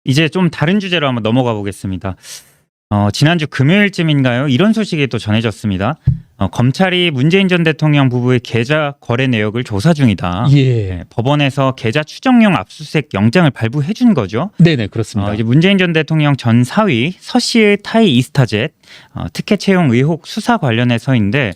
이제 좀 다른 주제로 한번 넘어가 보겠습니다. 지난주 금요일쯤인가요? 이런 소식이 또 전해졌습니다. 검찰이 문재인 전 대통령 부부의 계좌 거래 내역을 조사 중이다. 예. 네, 법원에서 계좌 추정용 압수수색 영장을 발부해 준 거죠. 네네, 그렇습니다. 이제 문재인 전 대통령 전 사위 서 씨의 타이 이스타젯 특혜 채용 의혹 수사 관련해서인데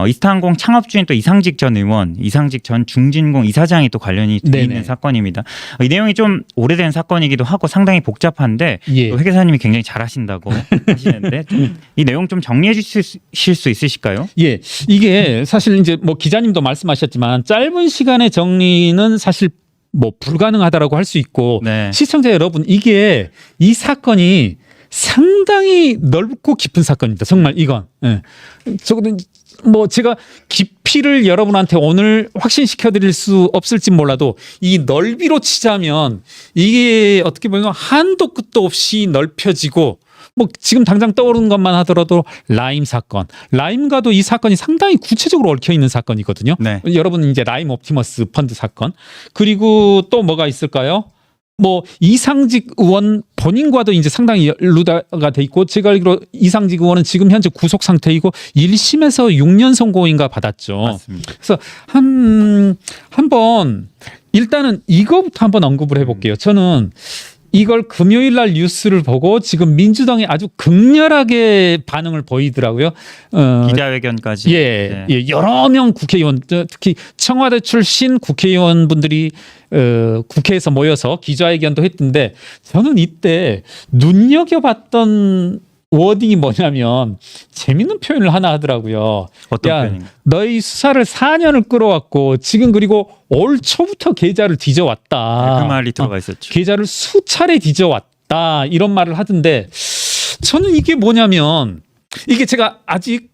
이스타항공 창업주인 또 이상직 전 의원, 이상직 전 중진공 이사장이 또 관련이 돼 있는 사건입니다. 이 내용이 좀 오래된 사건이기도 하고 상당히 복잡한데 예. 또 회계사님이 굉장히 잘하신다고 하시는데 이 내용 좀 정리해 주실 수 있으실까요? 예, 이게 사실 이제 뭐 기자님도 말씀하셨지만 짧은 시간의 정리는 사실 뭐 불가능하다라고 할 수 있고 네. 시청자 여러분 이게 이 사건이 상당히 넓고 깊은 사건입니다. 정말 이건. 예. 적어도 뭐 제가 깊이를 여러분한테 오늘 확신시켜 드릴 수 없을지 몰라도 이 넓이로 치자면 이게 어떻게 보면 한도 끝도 없이 넓혀지고 뭐 지금 당장 떠오르는 것만 하더라도 라임 사건. 라임과도 이 사건이 상당히 구체적으로 얽혀 있는 사건이거든요. 네. 여러분 이제 라임 옵티머스 펀드 사건. 그리고 또 뭐가 있을까요? 뭐 이상직 의원 본인과도 이제 상당히 연루가 돼 있고 제가 알기로 이상직 의원은 지금 현재 구속 상태이고 1심에서 6년 선고인가 받았죠. 맞습니다. 그래서 한번 일단은 이거부터 한번 언급을 해볼게요. 저는 이걸 금요일 날 뉴스를 보고 지금 민주당이 아주 극렬하게 반응을 보이더라고요. 기자회견까지. 예, 예, 여러 명 국회의원, 특히 청와대 출신 국회의원분들이 국회에서 모여서 기자회견도 했던데 저는 이때 눈여겨봤던 워딩이 뭐냐면 재밌는 표현을 하나 하더라고요. 어떤 야, 표현인가요? 너희 수사를 4년을 끌어왔고 지금 그리고 올 초부터 계좌를 뒤져왔다. 그 말이 들어가 있었죠. 계좌를 수차례 뒤져왔다. 이런 말을 하던데 저는 이게 뭐냐면 이게 제가 아직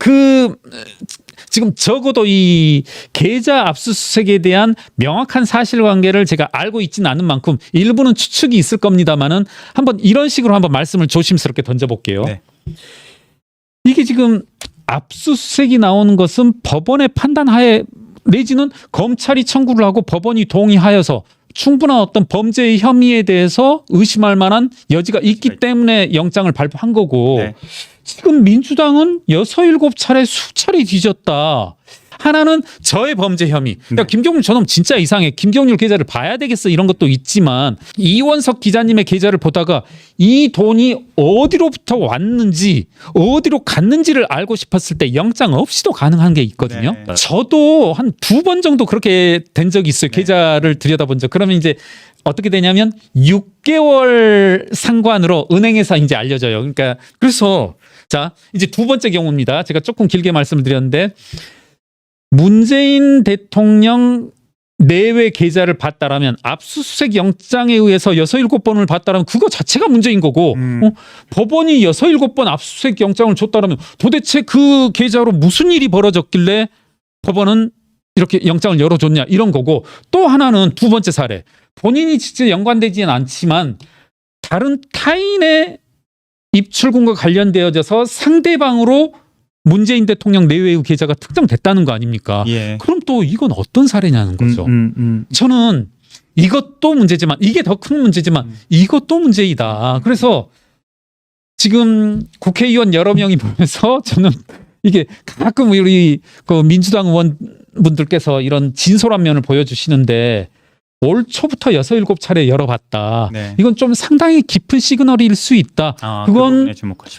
지금 적어도 이 계좌 압수수색에 대한 명확한 사실관계를 제가 알고 있지는 않은 만큼 일부는 추측이 있을 겁니다만은 한번 이런 식으로 한번 말씀을 조심스럽게 던져볼게요. 네. 이게 지금 압수수색이 나오는 것은 법원의 판단하에 내지는 검찰이 청구를 하고 법원이 동의하여서 충분한 어떤 범죄의 혐의에 대해서 의심할 만한 여지가 있기 때문에 영장을 발부한 거고 네. 지금 민주당은 6, 7차례 수차례 뒤졌다. 하나는 저의 범죄 혐의. 야, 김경률 저놈 진짜 이상해. 김경률 계좌를 봐야 되겠어. 이런 것도 있지만 이원석 기자님의 계좌를 보다가 이 돈이 어디로부터 왔는지 어디로 갔는지를 알고 싶었을 때 영장 없이도 가능한 게 있거든요. 네. 저도 한 2번 정도 그렇게 된 적이 있어요. 계좌를 들여다본 적. 그러면 이제 어떻게 되냐면 6개월 상관으로 은행에서 이제 알려져요. 그러니까 그래서 자, 이제 두 번째 경우입니다. 제가 조금 길게 말씀을 드렸는데 문재인 대통령 내외 계좌를 봤다라면 압수수색 영장에 의해서 6, 7번을 봤다라면 그거 자체가 문제인 거고 법원이 6, 7번 압수수색 영장을 줬다라면 도대체 그 계좌로 무슨 일이 벌어졌길래 법원은 이렇게 영장을 열어줬냐 이런 거고 또 하나는 두 번째 사례 본인이 직접 연관되지는 않지만 다른 타인의 입출금과 관련되어져서 상대방으로 문재인 대통령 내외의 계좌가 특정됐다는 거 아닙니까? 예. 그럼 또 이건 어떤 사례냐는 거죠. 저는 이것도 문제지만 이게 더 큰 문제지만 이것도 문제이다. 그래서 지금 국회의원 여러 명이 모여서 저는 이게 가끔 우리 그 민주당 의원분들께서 이런 진솔한 면을 보여주시는데 올 초부터 6, 7차례 열어봤다. 네. 이건 좀 상당히 깊은 시그널일 수 있다. 그건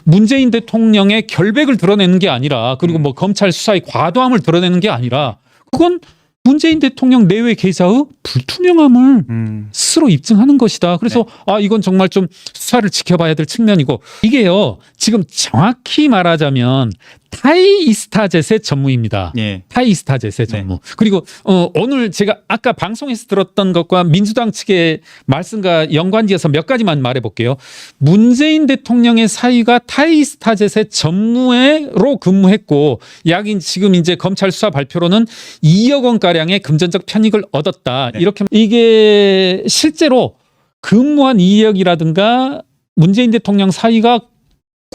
문재인 대통령의 결백을 드러내는 게 아니라 그리고 뭐 검찰 수사의 과도함을 드러내는 게 아니라 그건 문재인 대통령 내외 계좌의 불투명함을 스스로 입증하는 것이다. 그래서 이건 정말 좀 수사를 지켜봐야 될 측면이고 이게요. 지금 정확히 말하자면 타이이스타젯의 전무입니다. 예. 타이이스타젯의 전무. 그리고 오늘 제가 아까 방송에서 들었던 것과 민주당 측의 말씀과 연관지어서 몇 가지만 말해볼게요. 문재인 대통령의 사위가 타이이스타젯의 전무로 근무했고 약인 지금 이제 검찰 수사 발표로는 2억 원가량의 금전적 편익을 얻었다. 네. 이렇게 이게 실제로 근무한 이력이라든가 문재인 대통령 사위가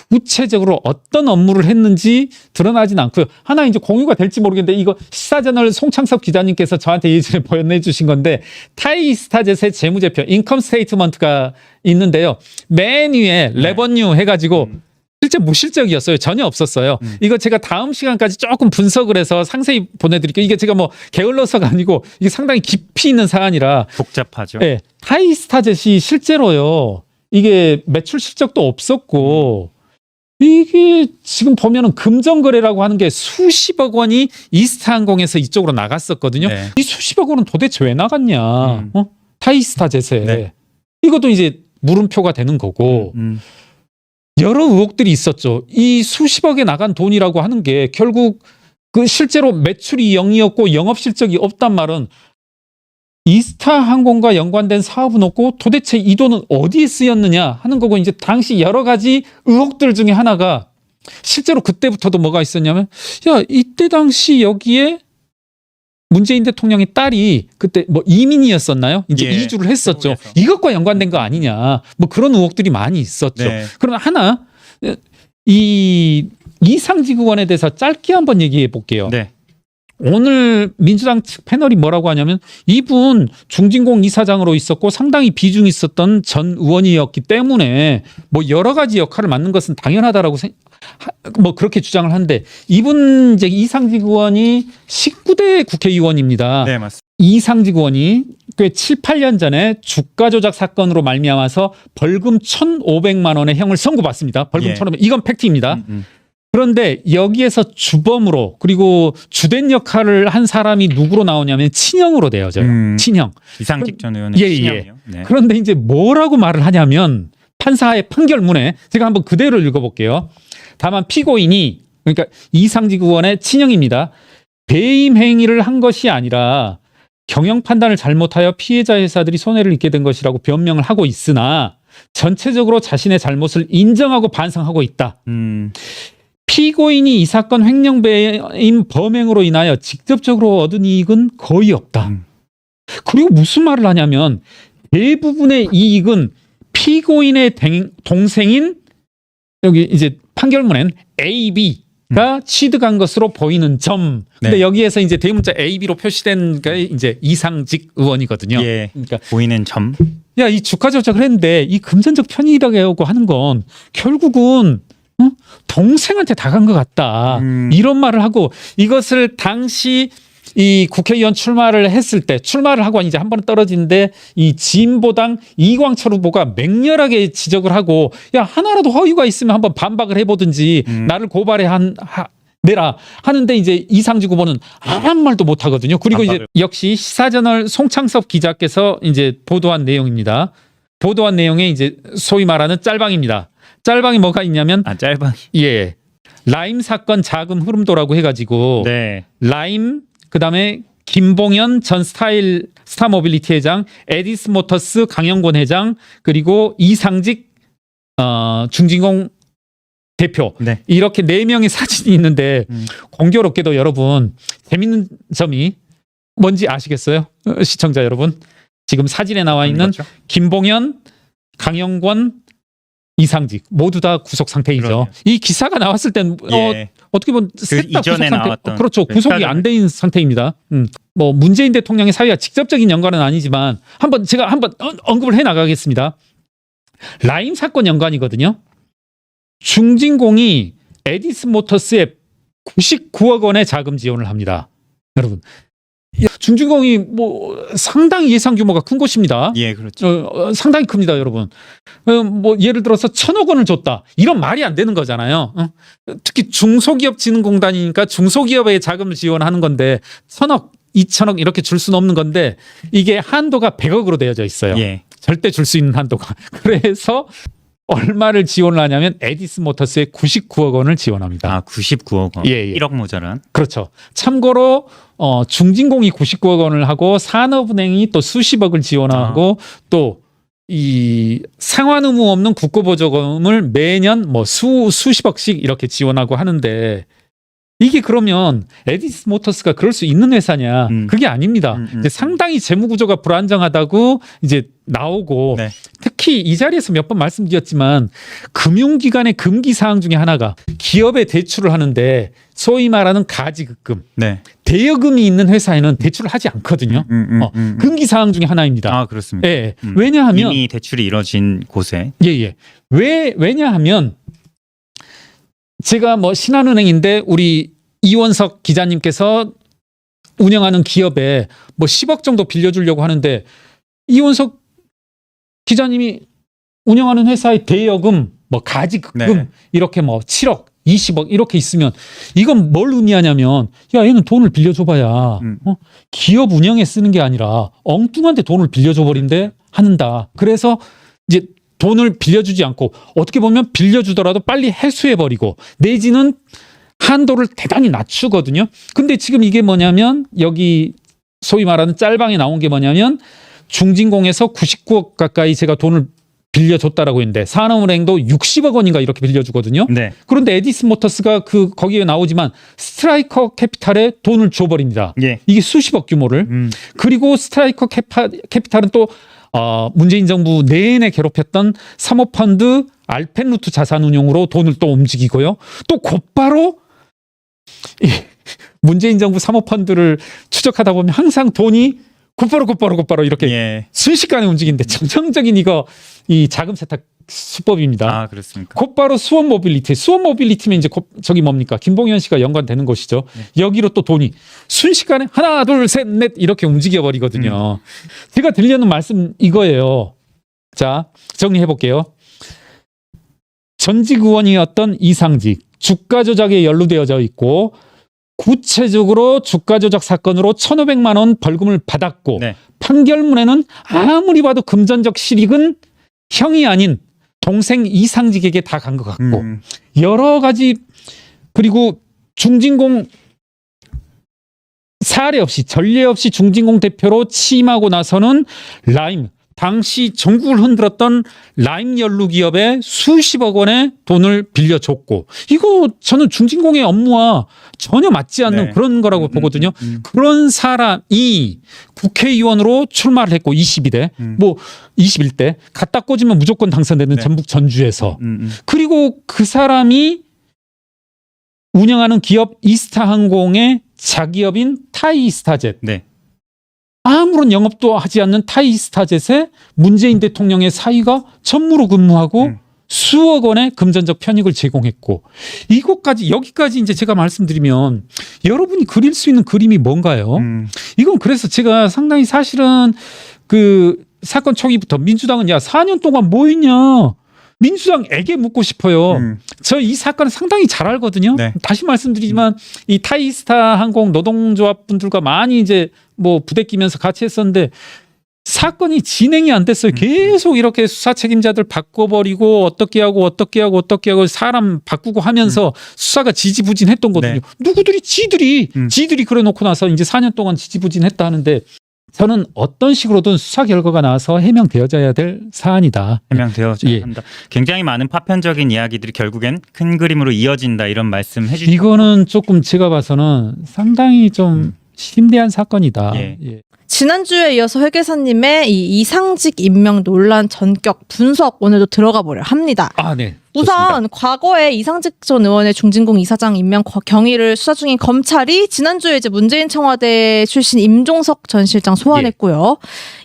구체적으로 어떤 업무를 했는지 드러나진 않고요. 하나 이제 공유가 될지 모르겠는데 이거 시사저널 송창섭 기자님께서 저한테 예전에 보내주신 건데 타이스타젯의 재무제표 인컴 스테이트먼트가 있는데요. 맨 위에 레버뉴 해가지고 실제 무실적이었어요. 전혀 없었어요. 이거 제가 다음 시간까지 조금 분석을 해서 상세히 보내드릴게요. 이게 제가 뭐 게을러서가 아니고 이게 상당히 깊이 있는 사안이라 복잡하죠. 네, 타이스타젯이 실제로요. 이게 매출 실적도 없었고 이게 지금 보면은 금전거래라고 하는 게 수십억 원이 이스타항공에서 이쪽으로 나갔었거든요. 네. 이 수십억 원은 도대체 왜 나갔냐? 타이스타젯에 네. 이것도 이제 물음표가 되는 거고 여러 의혹들이 있었죠. 이 수십억에 나간 돈이라고 하는 게 결국 그 실제로 매출이 0이었고 영업 실적이 없단 말은 이스타항공과 연관된 사업은 없고 도대체 이 돈은 어디에 쓰였느냐 하는 거고 이제 당시 여러 가지 의혹들 중에 하나가 실제로 그때부터도 뭐가 있었냐면 야 이때 당시 여기에 문재인 대통령의 딸이 그때 뭐 이민이었었나요? 이제 예, 이주를 했었죠. 태국에서. 이것과 연관된 거 아니냐. 뭐 그런 의혹들이 많이 있었죠. 네. 그러나 하나 이 이상지구원에 대해서 짧게 한번 얘기해 볼게요. 네. 오늘 민주당 측 패널이 뭐라고 하냐면 이분 중진공 이사장으로 있었고 상당히 비중이 있었던 전 의원이었기 때문에 뭐 여러 가지 역할을 맡는 것은 당연하다라고 뭐 그렇게 주장을 하는데 이분 이제 이상직 의원이 19대 국회의원입니다. 네, 맞습니다. 이상직 의원이 꽤 7, 8년 전에 주가 조작 사건으로 말미암아서 벌금 1,500만 원의 형을 선고받습니다. 벌금 예. 1,500. 이건 팩트입니다. 그런데 여기에서 주범으로 그리고 주된 역할을 한 사람이 누구로 나오냐면 친형으로 되어져요. 친형. 이상직 전 의원의 예, 예. 친형이요. 네. 그런데 이제 뭐라고 말을 하냐면 판사의 판결문에 제가 한번 그대로 읽어볼게요. 다만 피고인이 그러니까 이상직 의원의 친형입니다. 배임 행위를 한 것이 아니라 경영 판단을 잘못하여 피해자 회사들이 손해를 입게 된 것이라고 변명을 하고 있으나 전체적으로 자신의 잘못을 인정하고 반성하고 있다. 피고인이 이 사건 횡령 배임 범행으로 인하여 직접적으로 얻은 이익은 거의 없다. 그리고 무슨 말을 하냐면 대부분의 이익은 피고인의 동생인 여기 이제 판결문엔 AB가 취득한 것으로 보이는 점. 근데 네. 여기에서 이제 대문자 AB로 표시된 게 이제 이상직 의원이거든요. 예. 그러니까 보이는 점. 야, 이 주가 조작을 했는데 이 금전적 편의라고 하는 건 결국은 동생한테 다 간 것 같다. 이런 말을 하고 이것을 당시 이 국회의원 출마를 했을 때 출마를 하고 이제 한 번 떨어지는데 이 진보당 이광철 후보가 맹렬하게 지적을 하고 야 하나라도 허위가 있으면 한번 반박을 해보든지 나를 고발해 내라 하는데 이제 이상직 후보는 아무 말도 못 하거든요. 그리고 이제 역시 시사저널 송창섭 기자께서 이제 보도한 내용입니다. 보도한 내용에 이제 소위 말하는 짤방입니다. 짤방이 뭐가 있냐면 짤방이. 예. 라임 사건 자금 흐름도라고 해가지고 네. 라임 그다음에 김봉현 전 스타모빌리티 회장, 에디스 모터스 강영권 회장 그리고 이상직 중진공 대표 네. 이렇게 4명의 사진이 있는데 공교롭게도 여러분 재밌는 점이 뭔지 아시겠어요? 시청자 여러분 지금 사진에 나와 있는 거죠? 김봉현, 강영권, 이상직 모두 다 구속 상태이죠. 그러네요. 이 기사가 나왔을 땐 예. 어떻게 보면 셋 다 구속 이전에 상태, 나왔던 그렇죠. 구속이 안 돼 있는 상태입니다. 뭐 문재인 대통령의 사위와 직접적인 연관은 아니지만 제가 한번 언급을 해 나가겠습니다. 라임 사건 연관이거든요. 중진공이 에디스 모터스에 99억 원의 자금 지원을 합니다. 여러분. 중진공이 뭐 상당히 예상 규모가 큰 곳입니다. 예, 그렇죠. 상당히 큽니다, 여러분. 뭐 예를 들어서 1,000억 원을 줬다. 이런 말이 안 되는 거잖아요. 특히 중소기업진흥공단이니까 중소기업에 자금을 지원하는 건데 1,000억, 2,000억 이렇게 줄 수는 없는 건데 이게 한도가 100억으로 되어져 있어요. 예. 절대 줄 수 있는 한도가. 그래서 얼마를 지원을 하냐면 에디스 모터스에 99억 원을 지원합니다. 99억 원. 예, 예. 1억 모자란. 그렇죠. 참고로 중진공이 99억 원을 하고 산업은행이 또 수십억을 지원하고 또 이 상환 의무 없는 국고보조금을 매년 뭐 수십억씩 이렇게 지원하고 하는데 이게 그러면 에디스 모터스가 그럴 수 있는 회사냐? 그게 아닙니다. 이제 상당히 재무 구조가 불안정하다고 이제 나오고 네. 특히 이 자리에서 몇 번 말씀드렸지만 금융기관의 금기 사항 중에 하나가 기업에 대출을 하는데 소위 말하는 가지급금, 네. 대여금이 있는 회사에는 대출을 하지 않거든요. 금기 사항 중에 하나입니다. 아, 그렇습니다. 예. 왜냐하면 이미 대출이 이뤄진 곳에. 예. 왜냐하면 제가 뭐 신한은행인데 우리 이원석 기자님께서 운영하는 기업에 뭐 10억 정도 빌려주려고 하는데 이원석 기자님이 운영하는 회사의 대여금 뭐 가지급금 네. 이렇게 뭐 7억 20억 이렇게 있으면 이건 뭘 의미하냐면 야 얘는 돈을 빌려줘봐야 기업 운영에 쓰는 게 아니라 엉뚱한 데 돈을 빌려줘 버린대 하는다. 그래서 이제 돈을 빌려주지 않고 어떻게 보면 빌려주더라도 빨리 해소해버리고 내지는 한도를 대단히 낮추거든요. 근데 지금 이게 뭐냐면 여기 소위 말하는 짤방에 나온 게 뭐냐면 중진공에서 99억 가까이 제가 돈을 빌려줬다라고 했는데 산업은행도 60억 원인가 이렇게 빌려주거든요. 네. 그런데 에디스 모터스가 거기에 나오지만 스트라이커 캐피탈에 돈을 줘버립니다. 예. 이게 수십억 규모를. 그리고 스트라이커 캐피탈은 또 문재인 정부 내내 괴롭혔던 사모펀드 알펜루트 자산운용으로 돈을 또 움직이고요. 또 곧바로 문재인 정부 사모펀드를 추적하다 보면 항상 돈이 곧바로 이렇게 예. 순식간에 움직이는데 정상적인 이 자금 세탁 수법입니다. 아, 그렇습니까? 곧바로 수원 모빌리티면 이제 저기 뭡니까? 김봉현 씨가 연관되는 것이죠. 네. 여기로 또 돈이 순식간에 하나, 둘, 셋, 넷 이렇게 움직여 버리거든요. 제가 드리려는 말씀 이거예요. 자, 정리해 볼게요. 전직 의원이었던 이상직 주가 조작에 연루되어져 있고 구체적으로 주가 조작 사건으로 1,500만 원 벌금을 받았고 네. 판결문에는 아무리 봐도 금전적 실익은 형이 아닌 동생 이상직에게 다 간 것 같고 여러 가지 그리고 중진공 사례 없이 전례 없이 중진공 대표로 취임하고 나서는 라임 당시 전국을 흔들었던 라임 연루 기업에 수십억 원의 돈을 빌려줬고 이거 저는 중진공의 업무와 전혀 맞지 않는 네. 그런 거라고 보거든요. 그런 사람이 국회의원으로 출마를 했고 22대 뭐 21대 갖다 꽂으면 무조건 당선되는 네. 전북 전주에서 그리고 그 사람이 운영하는 기업 이스타항공의 자기업인 타이스타젯 네. 아무런 영업도 하지 않는 타이스타젯에 문재인 대통령의 사위가 전무로 근무하고 수억 원의 금전적 편익을 제공했고 여기까지 이제 제가 말씀드리면 여러분이 그릴 수 있는 그림이 뭔가요? 이건 그래서 제가 상당히 사실은 그 사건 초기부터 민주당은 야 4년 동안 뭐 했냐? 민주당에게 묻고 싶어요. 저 이 사건을 상당히 잘 알거든요. 네. 다시 말씀드리지만 이 타이스타 항공 노동조합 분들과 많이 이제 뭐 부대끼면서 같이 했었는데 사건이 진행이 안 됐어요. 계속 이렇게 수사 책임자들 바꿔버리고 어떻게 하고 사람 바꾸고 하면서 수사가 지지부진했던 거거든요. 네. 누구들이 지들이 그래 놓고 나서 이제 4년 동안 지지부진했다 하는데 저는 어떤 식으로든 수사 결과가 나와서 해명되어져야 될 사안이다. 해명되어져야 예. 한다. 굉장히 많은 파편적인 이야기들이 결국엔 큰 그림으로 이어진다 이런 말씀 해주시고 이거는 조금 제가 봐서는 상당히 좀 심대한 사건이다. 예. 예. 지난주에 이어서 회계사님의 이 이상직 임명 논란 전격 분석 오늘도 들어가 보려 합니다. 아, 네. 우선 과거에 이상직 전 의원의 중진공 이사장 임명 경위를 수사 중인 검찰이 지난주에 이제 문재인 청와대 출신 임종석 전 실장 소환했고요.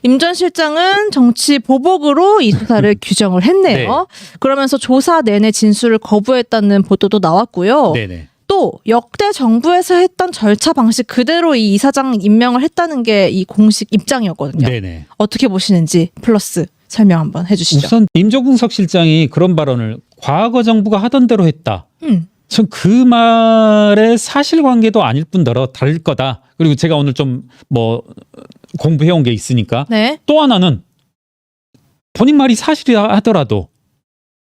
임 전 실장은 정치 보복으로 이 수사를 규정을 했네요. 그러면서 조사 내내 진술을 거부했다는 보도도 나왔고요. 네네. 또 역대 정부에서 했던 절차 방식 그대로 이 이사장 임명을 했다는 게 이 공식 입장이었거든요. 네네. 어떻게 보시는지 플러스 설명 한번 해주시죠. 우선 임종석 실장이 그런 발언을 과거 정부가 하던 대로 했다. 전 그 말의 사실관계도 아닐 뿐더러 다를 거다. 그리고 제가 오늘 좀 뭐 공부해온 게 있으니까 네. 또 하나는 본인 말이 사실이라 하더라도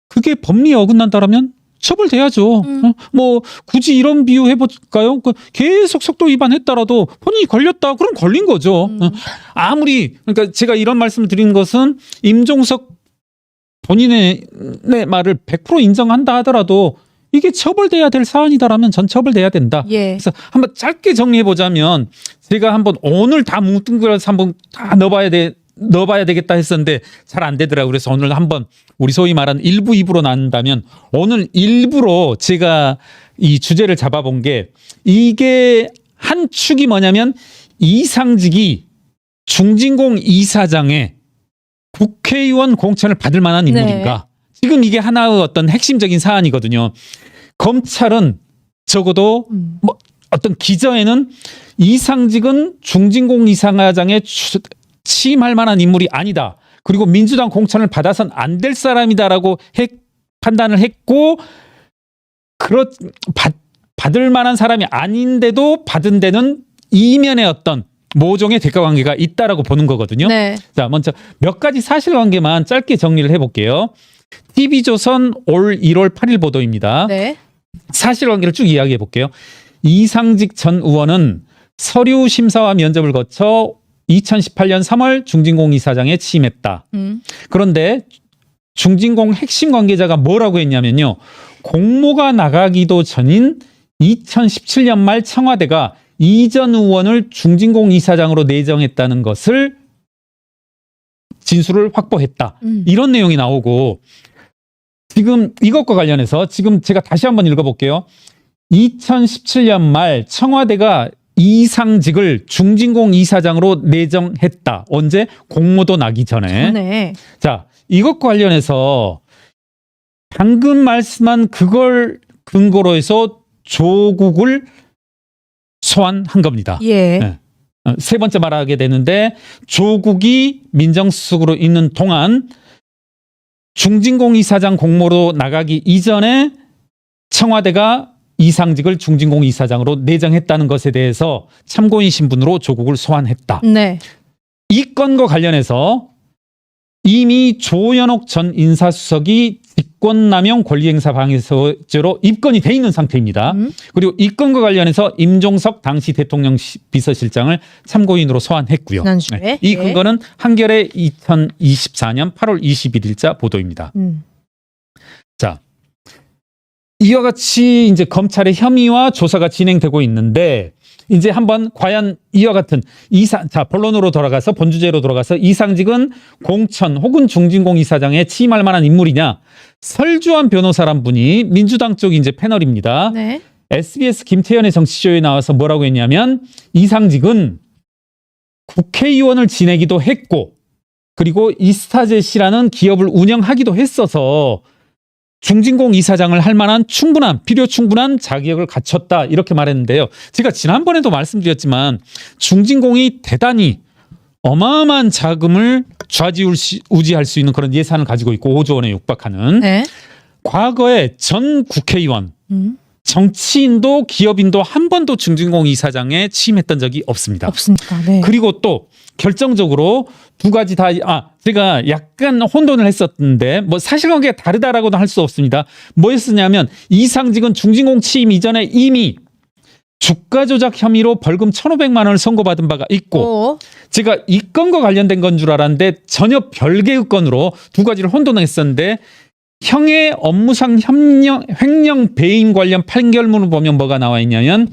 그게 법리에 어긋난다라면 처벌돼야죠. 뭐 굳이 이런 비유 해볼까요? 계속 속도 위반했다라도 본인이 걸렸다. 그럼 걸린 거죠. 아무리 그러니까 제가 이런 말씀을 드리는 것은 임종석 본인의 말을 100% 인정한다 하더라도 이게 처벌돼야 될 사안이다라면 전 처벌돼야 된다. 예. 그래서 한번 짧게 정리해 보자면 제가 한번 오늘 다 뭉뚱그려서 한번 다 넣어봐야 되겠다 했었는데 잘 안 되더라고요. 그래서 오늘 한번 우리 소위 말하는 1부, 2부로 나눈다면 오늘 1부로 제가 이 주제를 잡아본 게 이게 한 축이 뭐냐면 이상직이 중진공 이사장의 국회의원 공천을 받을 만한 인물인가. 지금 이게 하나의 어떤 핵심적인 사안이거든요. 검찰은 적어도 뭐 어떤 기저에는 이상직은 중진공 이사장에 취임할 만한 인물이 아니다. 그리고 민주당 공천을 받아선 안 될 사람이다라고 판단을 했고 받을 만한 사람이 아닌데도 받은 데는 이면의 어떤 모종의 대가 관계가 있다라고 보는 거거든요. 네. 자, 먼저 몇 가지 사실관계만 짧게 정리를 해볼게요. TV조선 올 1월 8일 보도입니다. 네. 사실관계를 쭉 이야기해 볼게요. 이상직 전 의원은 서류 심사와 면접을 거쳐 2018년 3월 중진공 이사장에 취임했다. 그런데 중진공 핵심 관계자가 뭐라고 했냐면요. 공모가 나가기도 전인 2017년 말 청와대가 이 전 의원을 중진공 이사장으로 내정했다는 것을 진술을 확보했다. 이런 내용이 나오고 지금 이것과 관련해서 지금 제가 다시 한번 읽어볼게요. 2017년 말 청와대가 이상직을 중진공 이사장으로 내정했다. 언제? 공모도 나기 전에. 네. 자, 이것과 관련해서 방금 말씀한 그걸 근거로 해서 조국을 소환한 겁니다. 예. 네. 세 번째 말하게 되는데 조국이 민정수석으로 있는 동안 중진공 이사장 공모로 나가기 이전에 청와대가 이상직을 중진공 이사장으로 내정했다는 것에 대해서 참고인 신분으로 조국을 소환했다. 네. 이 건과 관련해서 이미 조현옥 전 인사수석이 직권남용 권리행사 방해죄로 입건이 돼 있는 상태입니다. 그리고 이 건과 관련해서 임종석 당시 대통령 비서실장을 참고인으로 소환했고요. 지난주에. 네. 이 예. 근거는 한겨레 2024년 8월 21일자 보도입니다. 자, 이와 같이 이제 검찰의 혐의와 조사가 진행되고 있는데 이제 한번 과연 이와 같은 본론으로 돌아가서 본주제로 돌아가서 이상직은 공천 혹은 중진공 이사장에 취임할 만한 인물이냐? 설주환 변호사란 분이 민주당 쪽 이제 패널입니다. 네. SBS 김태현의 정치쇼에 나와서 뭐라고 했냐면 이상직은 국회의원을 지내기도 했고 그리고 이스타젯이라는 기업을 운영하기도 했어서 중진공 이사장을 할 만한 필요 충분한 자격을 갖췄다 이렇게 말했는데요. 제가 지난번에도 말씀드렸지만 중진공이 대단히 어마어마한 자금을 좌지우지할 수 있는 그런 예산을 가지고 있고 5조 원에 육박하는 네. 과거에 전 국회의원 정치인도 기업인도 한 번도 중진공 이사장에 취임했던 적이 없습니다. 없습니까? 네. 그리고 또 결정적으로 두 가지 다 제가 약간 혼돈을 했었는데 뭐 사실관계가 다르다라고도 할 수 없습니다. 뭐였었냐면 이상직은 중진공 취임 이전에 이미 주가 조작 혐의로 벌금 1,500만 원을 선고받은 바가 있고 제가 이 건과 관련된 건 줄 알았는데 전혀 별개의 건으로 두 가지를 혼돈했었는데 형의 업무상 횡령 배임 관련 판결문을 보면 뭐가 나와 있냐면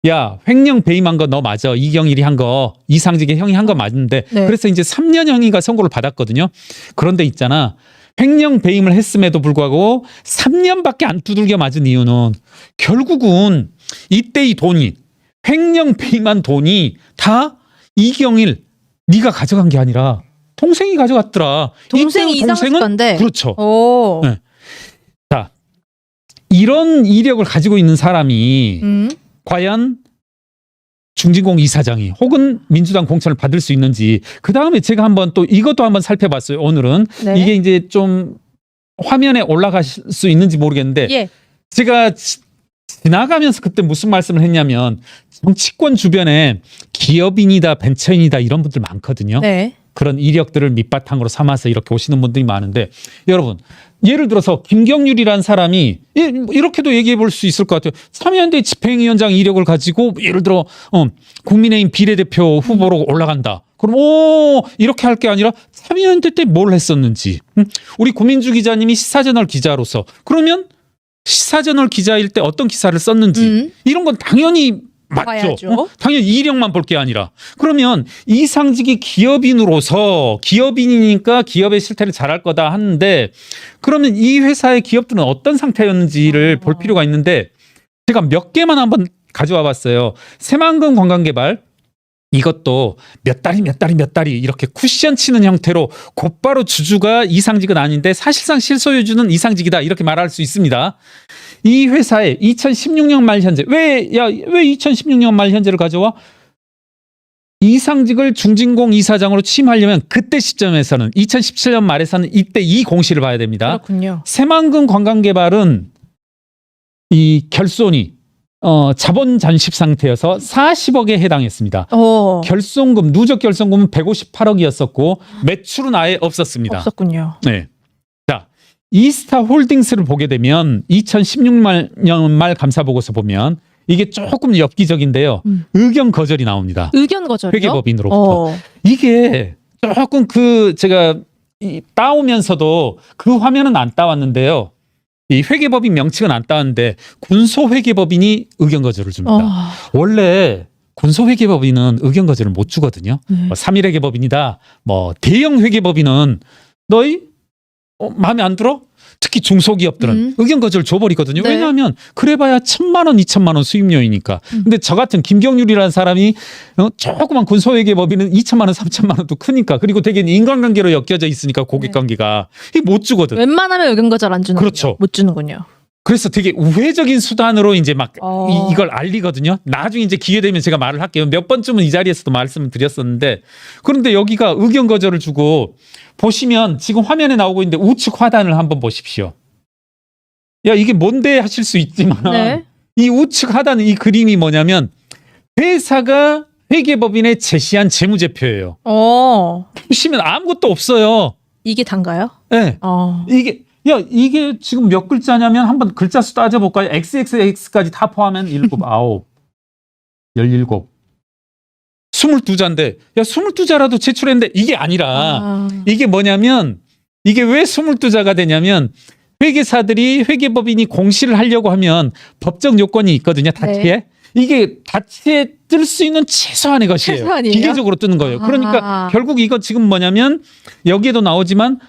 야, 횡령 배임한 거 너 맞아. 이경일이 한 거, 이상직의 형이 한 거 맞는데 네. 그래서 이제 3년형이가 선고를 받았거든요. 그런데 있잖아. 횡령 배임을 했음에도 불구하고 3년밖에 안 두들겨 맞은 이유는 결국은 이때 이 돈이 횡령 배임한 돈이 다 이경일 네가 가져간 게 아니라 동생이 가져갔더라. 동생이 이때 동생은 이상직건데. 그렇죠. 오. 네. 자, 이런 이력을 가지고 있는 사람이 과연 중진공 이사장이 혹은 민주당 공천을 받을 수 있는지 그 다음에 제가 한번 또 이것도 한번 살펴봤어요. 오늘은 네. 이게 이제 좀 화면에 올라갈 수 있는지 모르겠는데 예. 제가 지나가면서 그때 무슨 말씀을 했냐면 정치권 주변에 기업인이다 벤처인이다 이런 분들 많거든요. 네. 그런 이력들을 밑바탕으로 삼아서 이렇게 오시는 분들이 많은데 여러분 예를 들어서 김경률이라는 사람이 이렇게도 얘기해 볼 수 있을 것 같아요. 참여연대 집행위원장 이력을 가지고 예를 들어 국민의힘 비례대표 후보로 올라간다. 그럼 이렇게 할 게 아니라 참여연대 때 뭘 했었는지 우리 고민주 기자님이 시사저널 기자로서 그러면 시사저널 기자일 때 어떤 기사를 썼는지 이런 건 당연히 맞죠. 봐야죠. 당연히 이력만 볼 게 아니라. 그러면 이상직이 기업인으로서 기업인이니까 기업의 실태를 잘할 거다 하는데 그러면 이 회사의 기업들은 어떤 상태였는지를 볼 필요가 있는데 제가 몇 개만 한번 가져와 봤어요. 새만금 관광개발 이것도 몇 달이 이렇게 쿠션 치는 형태로 곧바로 주주가 이상직은 아닌데 사실상 실소유주는 이상직이다 이렇게 말할 수 있습니다. 이 회사에 2016년 말 현재 왜 2016년 말 현재를 가져와? 이상직을 중진공 이사장으로 취임하려면 그때 시점에서는 2017년 말에서는 이때 이 공시를 봐야 됩니다. 그렇군요. 새만금 관광개발은 이 결손이 자본 잔식 상태여서 40억에 해당했습니다. 결손금, 누적 결손금은 158억이었었고 매출은 아예 없었습니다. 없었군요. 네. 자, 이스타 홀딩스를 보게 되면 2016년 말 감사 보고서 보면 이게 조금 엽기적인데요. 의견 거절이 나옵니다. 의견 거절이요? 회계법인으로부터. 이게 조금 제가 따오면서도 그 화면은 안 따왔는데요. 이 회계법인 명칭은 안 따왔는데 군소회계법인이 의견 거절을 줍니다. 원래 군소회계법인은 의견 거절을 못 주거든요. 뭐 3일회계법인이다. 뭐 대형 회계법인은 너희 마음에 안 들어? 특히 중소기업들은 의견 거절 줘버리거든요. 네. 왜냐하면 그래봐야 1,000만 원, 2,000만 원 수입료이니까. 근데 저 같은 김경률이라는 사람이 조그만 군소회계법인은 2,000만 원, 3,000만 원도 크니까 그리고 되게 인간관계로 엮여져 있으니까 고객관계가 이게 못 주거든. 웬만하면 의견 거절 안 주는 그렇죠. 못 주는군요. 그래서 되게 우회적인 수단으로 이제 막 이걸 알리거든요. 나중에 이제 기회 되면 제가 말을 할게요. 몇 번쯤은 이 자리에서도 말씀을 드렸었는데 그런데 여기가 의견 거절을 주고 보시면 지금 화면에 나오고 있는데 우측 하단을 한번 보십시오. 야 이게 뭔데 하실 수 있지만 네. 이 우측 하단 이 그림이 뭐냐면 회사가 회계법인에 제시한 재무제표예요. 보시면 아무것도 없어요. 이게 단가요? 네. 이게 지금 몇 글자냐면 한번 글자 수 따져볼까요? XXX까지 다 포함하면 7, 9, 17. 22자인데 야 22자라도 제출했는데 이게 아니라 이게 뭐냐면 이게 왜 22자가 되냐면 회계사들이 회계법인이 공시를 하려고 하면 법적 요건이 있거든요. 다치에. 네. 이게 다치에 뜰 수 있는 최소한의 것이에요. 최소한이에요? 기계적으로 뜨는 거예요. 그러니까 결국 이거 지금 뭐냐면 여기에도 나오지만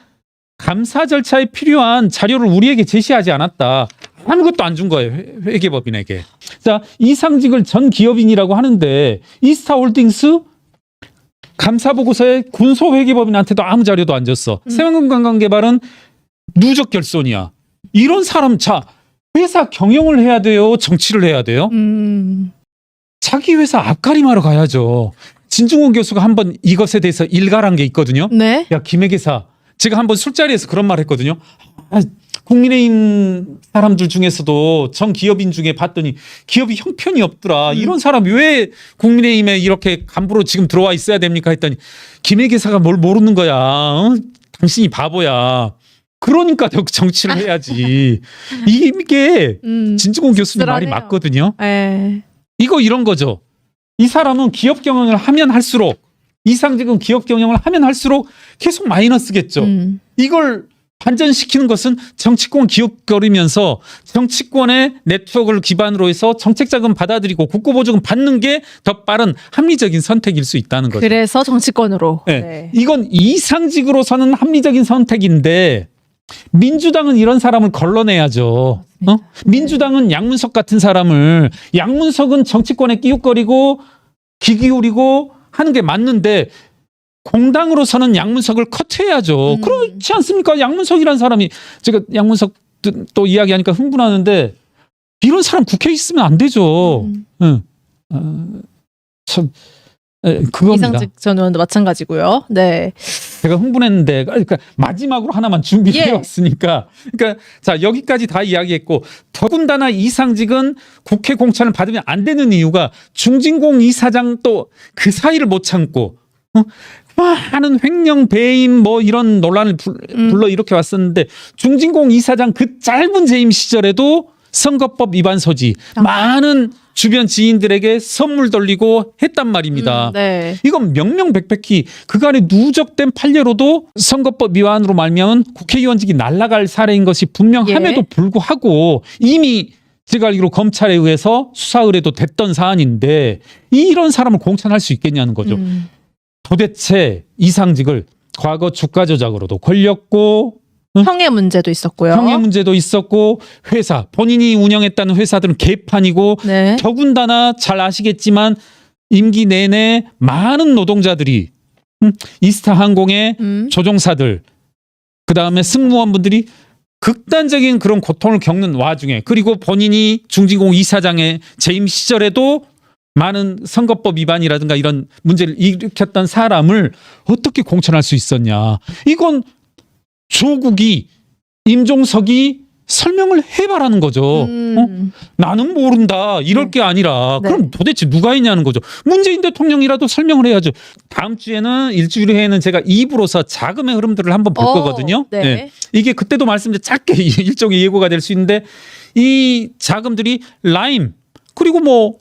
감사 절차에 필요한 자료를 우리에게 제시하지 않았다. 아무것도 안 준 거예요. 회계법인에게. 자, 이상직을 전 기업인이라고 하는데 이스타홀딩스 감사보고서에 군소회계법인한테도 아무 자료도 안 줬어. 새만금관광개발은 누적 결손이야. 이런 사람 회사 경영을 해야 돼요? 정치를 해야 돼요? 자기 회사 앞가림하러 가야죠. 진중권 교수가 한번 이것에 대해서 일갈한 게 있거든요. 네. 야 김회계사 제가 한번 술자리에서 그런 말 했거든요. 국민의힘 사람들 중에서도 전 기업인 중에 봤더니 기업이 형편이 없더라. 이런 사람 왜 국민의힘에 이렇게 간부로 지금 들어와 있어야 됩니까? 했더니 김회계사가 뭘 모르는 거야. 당신이 바보야. 그러니까 정치를 해야지. 이게 진중권 교수님 말이 씁쓸하네요. 맞거든요. 네. 이거 이런 거죠. 이 사람은 기업 경영을 하면 할수록 이상직은 기업 경영을 하면 할수록 계속 마이너스겠죠. 이걸 반전시키는 것은 정치권 기웃거리면서 정치권의 네트워크를 기반으로 해서 정책 자금 받아들이고 국고보조금 받는 게 더 빠른 합리적인 선택일 수 있다는 거죠. 그래서 정치권으로. 네. 네. 이건 이상직으로서는 합리적인 선택인데 민주당은 이런 사람을 걸러내야죠. 민주당은 양문석 같은 사람을 양문석은 정치권에 끼웃거리고 귀 기울이고 하는 게 맞는데 공당으로서는 양문석을 컷해야죠. 그렇지 않습니까? 양문석이라는 사람이 제가 양문석 또 이야기하니까 흥분하는데 이런 사람 국회에 있으면 안 되죠. 참 그겁니다. 이상직 전 의원도 마찬가지고요. 네. 제가 흥분했는데 그러니까 마지막으로 하나만 준비해 왔으니까 그러니까 자 여기까지 다 이야기했고 더군다나 이상직은 국회 공천을 받으면 안 되는 이유가 중진공 이사장 또 그 사이를 못 참고 많은 횡령 배임 뭐 이런 논란을 불러 이렇게 왔었는데 중진공 이사장 그 짧은 재임 시절에도 선거법 위반 소지 많은 주변 지인들에게 선물 돌리고 했단 말입니다. 네. 이건 명명백백히 그간에 누적된 판례로도 선거법 위반으로 말미암은 국회의원직이 날아갈 사례인 것이 분명함에도 예. 불구하고 이미 제가 알기로 검찰에 의해서 수사 의뢰도 됐던 사안인데 이런 사람을 공천할 수 있겠냐는 거죠. 도대체 이상직을 과거 주가 조작으로도 걸렸고 형의 문제도 있었고요. 형의 문제도 있었고 회사 본인이 운영했다는 회사들은 개판이고 네. 더군다나 잘 아시겠지만 임기 내내 많은 노동자들이 이스타항공의 조종사들 그다음에 승무원분들이 극단적인 그런 고통을 겪는 와중에 그리고 본인이 중진공 이사장의 재임 시절에도 많은 선거법 위반이라든가 이런 문제를 일으켰던 사람을 어떻게 공천할 수 있었냐. 이건 조국이 임종석이 설명을 해봐라는 거죠. 나는 모른다 이럴 게 아니라 네. 그럼 도대체 누가 했냐는 거죠. 문재인 대통령이라도 설명을 해야죠. 다음 주에는 일주일 후에는 제가 2부로서 자금의 흐름들을 한번 볼 거거든요. 네. 네. 이게 그때도 말씀드린 짧게 일종의 예고가 될 수 있는데 이 자금들이 라임 그리고 뭐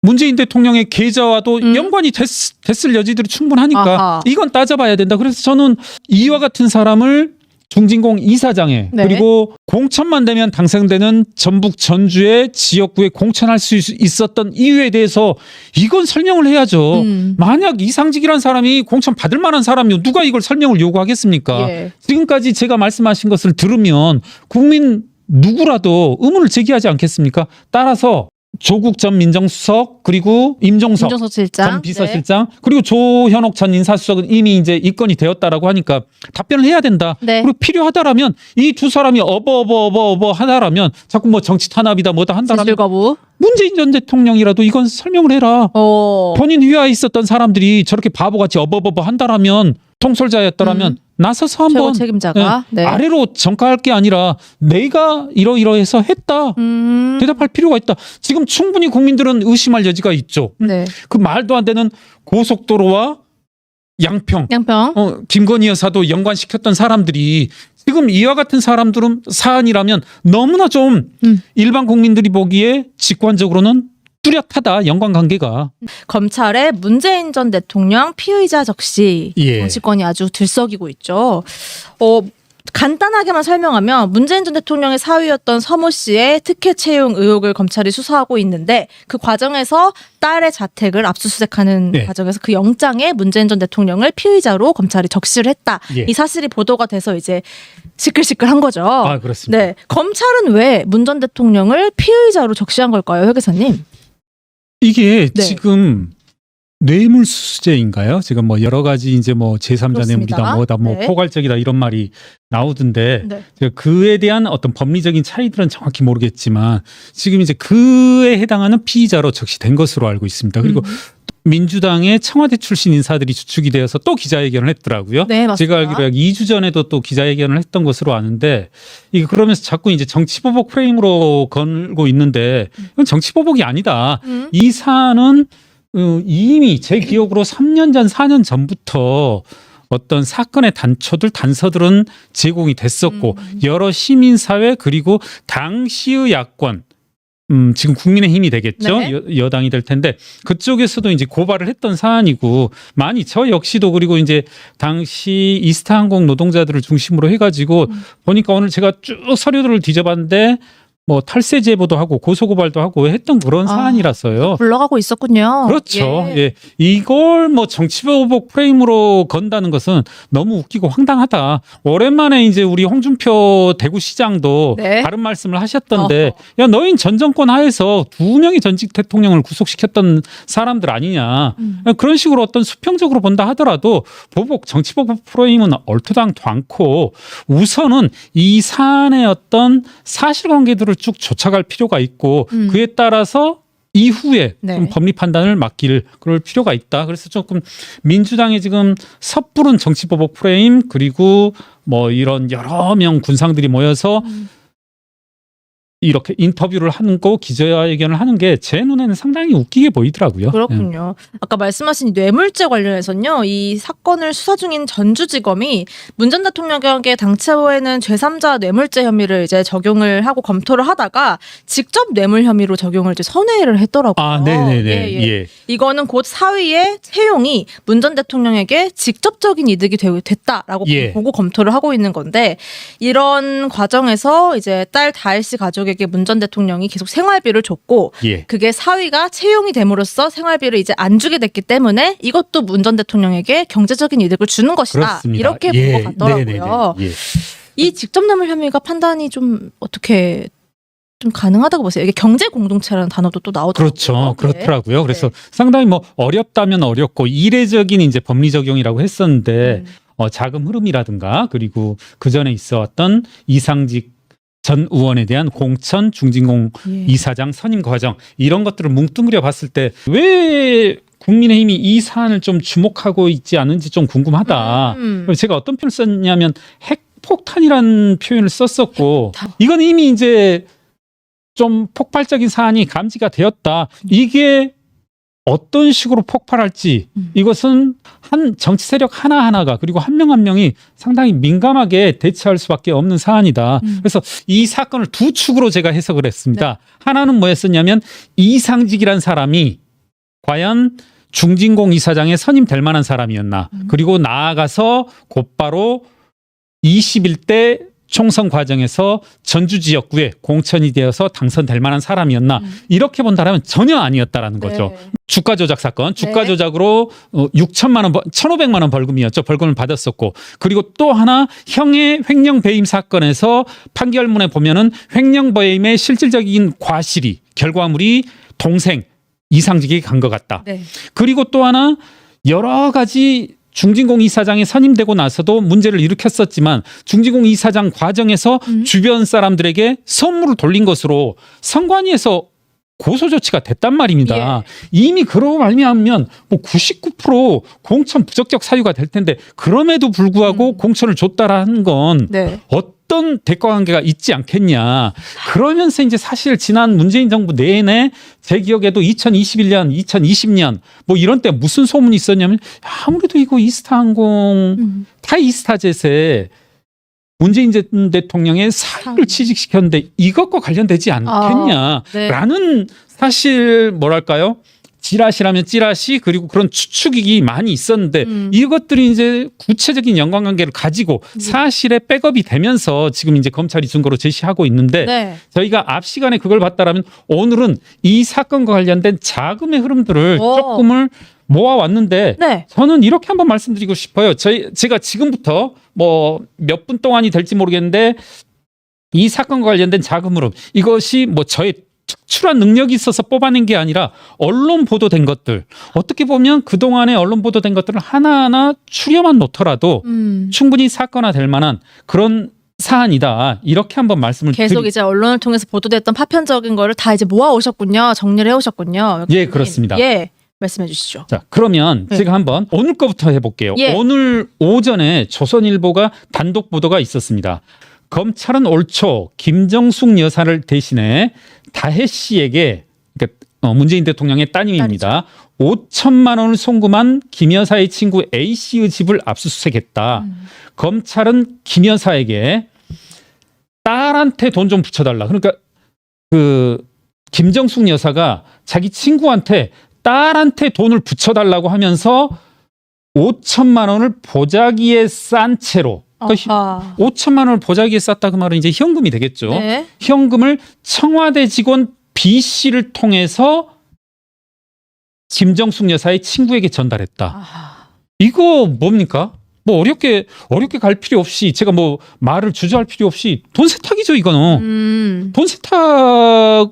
문재인 대통령의 계좌와도 연관이 됐을 여지들이 충분하니까 아하. 이건 따져봐야 된다. 그래서 저는 이와 같은 사람을 중진공 이사장에 네. 그리고 공천만 되면 당선되는 전북 전주의 지역구에 공천할 수 있었던 이유에 대해서 이건 설명을 해야죠. 만약 이상직이란 사람이 공천 받을 만한 사람이면 누가 이걸 설명을 요구하겠습니까? 예. 지금까지 제가 말씀하신 것을 들으면 국민 누구라도 의문을 제기하지 않겠습니까? 따라서 조국 전 민정수석 그리고 임종석 실장. 전 비서실장 그리고 조현옥 전 인사수석은 이미 이제 입건이 되었다라고 하니까 답변을 해야 된다. 네. 그리고 필요하다라면 이 두 사람이 어버 하다라면 자꾸 뭐 정치 탄압이다 뭐다 한다라면 진실 거부. 문재인 전 대통령이라도 이건 설명을 해라. 본인 휘하에 있었던 사람들이 저렇게 바보같이 어버버버 한다라면 통솔자였다라면 나서서 최고 한번 책임자가. 네. 아래로 전가할 게 아니라 내가 이러이러해서 했다. 대답할 필요가 있다. 지금 충분히 국민들은 의심할 여지가 있죠. 네. 그 말도 안 되는 고속도로와 양평, 김건희 여사도 연관시켰던 사람들이 지금 이와 같은 사람들은 사안이라면 너무나 좀 일반 국민들이 보기에 직관적으로는 뚜렷하다. 연관관계가. 검찰의 문재인 전 대통령 피의자 적시 예. 정치권이 아주 들썩이고 있죠. 간단하게만 설명하면 문재인 전 대통령의 사위였던 서모 씨의 특혜 채용 의혹을 검찰이 수사하고 있는데 그 과정에서 딸의 자택을 압수수색하는 네. 과정에서 그 영장에 문재인 전 대통령을 피의자로 검찰이 적시를 했다. 예. 이 사실이 보도가 돼서 이제 시끌시끌한 거죠. 아, 그렇습니다. 네, 검찰은 왜 문 전 대통령을 피의자로 적시한 걸까요, 회계사님? 이게 네. 지금 뇌물수수죄인가요? 지금 뭐 여러 가지 이제 뭐 제3자 그렇습니다. 뇌물이다 뭐다 뭐 네. 포괄적이다 이런 말이 나오던데 네. 제가 그에 대한 어떤 법리적인 차이들은 정확히 모르겠지만 지금 이제 그에 해당하는 피의자로 적시된 것으로 알고 있습니다. 그리고 민주당의 청와대 출신 인사들이 주축이 되어서 또 기자회견을 했더라고요. 네, 맞습니다. 제가 알기로 약 2주 전에도 또 기자회견을 했던 것으로 아는데 이게 그러면서 자꾸 이제 정치보복 프레임으로 걸고 있는데 이건 정치보복이 아니다. 이 사안은 이미 제 기억으로 3년 전, 4년 전부터 어떤 사건의 단서들은 제공이 됐었고 여러 시민사회 그리고 당시의 야권 지금 국민의힘이 되겠죠. 네. 여당이 될 텐데 그쪽에서도 이제 고발을 했던 사안이고 많이 저 역시도 그리고 이제 당시 이스타항공 노동자들을 중심으로 해가지고 보니까 오늘 제가 쭉 서류들을 뒤져봤는데 뭐 탈세 제보도 하고 고소고발도 하고 했던 그런 사안이라서요. 불러가고 있었군요. 그렇죠. 예. 이걸 뭐 정치보복 프레임으로 건다는 것은 너무 웃기고 황당하다. 오랜만에 이제 우리 홍준표 대구시장도 네. 다른 말씀을 하셨던데 야 너희 전 정권 하에서 2명의 전직 대통령을 구속시켰던 사람들 아니냐. 그런 식으로 어떤 수평적으로 본다 하더라도 정치보복 프레임은 얼토당토 않고 우선은 이 사안의 어떤 사실관계들을 쭉 쫓아갈 필요가 있고 그에 따라서 이후에 네. 좀 법리 판단을 맡길 그럴 필요가 있다. 그래서 조금 민주당이 지금 섣부른 정치보복 프레임 그리고 뭐 이런 여러 명 군상들이 모여서 이렇게 인터뷰를 하는 거 기자회견을 하는 게 제 눈에는 상당히 웃기게 보이더라고요. 그렇군요. 아까 말씀하신 뇌물죄 관련해서는요. 이 사건을 수사 중인 전주지검이 문 전 대통령에게 당초에는 제3자 뇌물죄 혐의를 이제 적용을 하고 검토를 하다가 직접 뇌물 혐의로 적용을 이제 선회를 했더라고요. 아, 네네네. 예, 예. 예. 이거는 곧 사위의 채용이 문 전 대통령에게 직접적인 이득이 됐다라고 예. 보고 검토를 하고 있는 건데 이런 과정에서 이제 딸 다혜 씨 가족에게 문 전 대통령이 계속 생활비를 줬고 예. 그게 사위가 채용이 됨으로써 생활비를 이제 안 주게 됐기 때문에 이것도 문 전 대통령에게 경제적인 이득을 주는 것이다. 그렇습니다. 이렇게 예. 본 것 같더라고요. 네네네. 예. 이 직접 뇌물 혐의가 판단이 좀 어떻게 좀 가능하다고 보세요. 이게 경제 공동체라는 단어도 또 나오더라고요. 그렇죠. 네. 그렇더라고요. 그래서 네. 상당히 뭐 어렵다면 어렵고 이례적인 이제 법리 적용이라고 했었는데 음. 자금 흐름이라든가 그리고 그 전에 있어왔던 이상직 전 의원에 대한 공천 중진공 예. 이사장 선임 과정 이런 것들을 뭉뚱그려 봤을 때 왜 국민의힘이 이 사안을 좀 주목하고 있지 않은지 좀 궁금하다. 그래서 제가 어떤 표현을 썼냐면 핵폭탄이라는 표현을 썼었고 핵폭탄. 이건 이미 이제 좀 폭발적인 사안이 감지가 되었다. 이게 어떤 식으로 폭발할지 이것은 한 정치 세력 하나하나가 그리고 한 명 한 명이 상당히 민감하게 대처할 수밖에 없는 사안이다. 그래서 이 사건을 두 축으로 제가 해석을 했습니다. 하나는 뭐였었냐면 이상직이란 사람이 과연 중진공 이사장에 선임될 만한 사람이었나. 그리고 나아가서 곧바로 21대 총선 과정에서 전주 지역구에 공천이 되어서 당선될 만한 사람이었나. 이렇게 본다면 전혀 아니었다라는 거죠. 네. 주가 조작 사건, 주가 네. 조작으로 6천만 원, 1,500만 원 벌금이었죠. 벌금을 받았었고, 그리고 또 하나 형의 횡령 배임 사건에서 판결문에 보면은 횡령 배임의 실질적인 과실이 결과물이 동생 이상직에게 간 것 같다. 네. 그리고 또 하나 여러 가지 중진공 이사장이 선임되고 나서도 문제를 일으켰었지만 중진공 이사장 과정에서 주변 사람들에게 선물을 돌린 것으로 선관위에서 고소 조치가 됐단 말입니다. 이미 그러고 말미암으면 뭐 99% 공천 부적격 사유가 될 텐데 그럼에도 불구하고 공천을 줬다라는 건 네. 어떤 대가 관계가 있지 않겠냐. 그러면서 이제 사실 지난 문재인 정부 내내 제 기억에도 2021년, 2020년 뭐 이런 때 무슨 소문이 있었냐면 아무래도 이거 이스타항공 타이 이스타젯에 문재인 대통령의 사유를 취직시켰는데 이것과 관련되지 않겠냐라는 사실 뭐랄까요? 찌라시라면 찌라시 그리고 그런 추측이 많이 있었는데 이것들이 이제 구체적인 연관관계를 가지고 사실에 백업이 되면서 지금 이제 검찰이 증거로 제시하고 있는데 네. 저희가 앞 시간에 그걸 봤다라면 오늘은 이 사건과 관련된 자금의 흐름들을 조금을 모아왔는데 네. 저는 이렇게 한번 말씀드리고 싶어요. 제가 지금부터 뭐 몇 분 동안이 될지 모르겠는데 이 사건과 관련된 자금 흐름 이것이 뭐 저의 특출한 능력이 있어서 뽑아낸 게 아니라 언론 보도된 것들 어떻게 보면 그동안에 언론 보도된 것들을 하나하나 추려만 놓더라도 충분히 사건화될 만한 그런 사안이다. 이렇게 한번 말씀을 계속 이제 언론을 통해서 보도됐던 파편적인 거를 다 이제 모아 오셨군요. 정리를 해 오셨군요. 예, 그렇습니다. 예. 말씀해 주시죠. 자, 그러면 제가 한번 오늘 거부터 해볼게요. 예. 오늘 오전에 조선일보가 단독 보도가 있었습니다. 검찰은 올 초 김정숙 여사를 대신해 다혜 씨에게 그러니까 문재인 대통령의 따님입니다. 5천만 원을 송금한 김 여사의 친구 A 씨의 집을 압수수색했다. 검찰은 김 여사에게 딸한테 돈 좀 붙여달라. 그러니까 그 김정숙 여사가 자기 친구한테 딸한테 돈을 붙여달라고 하면서 5천만 원을 보자기에 싼 채로 그러니까 5천만 원을 보자기에 쌌다 그 말은 이제 현금이 되겠죠. 네. 현금을 청와대 직원 B 씨를 통해서 김정숙 여사의 친구에게 전달했다. 이거 뭡니까? 뭐 어렵게 갈 필요 없이 제가 뭐 말을 주저할 필요 없이 돈 세탁이죠 이거는. 돈 세탁을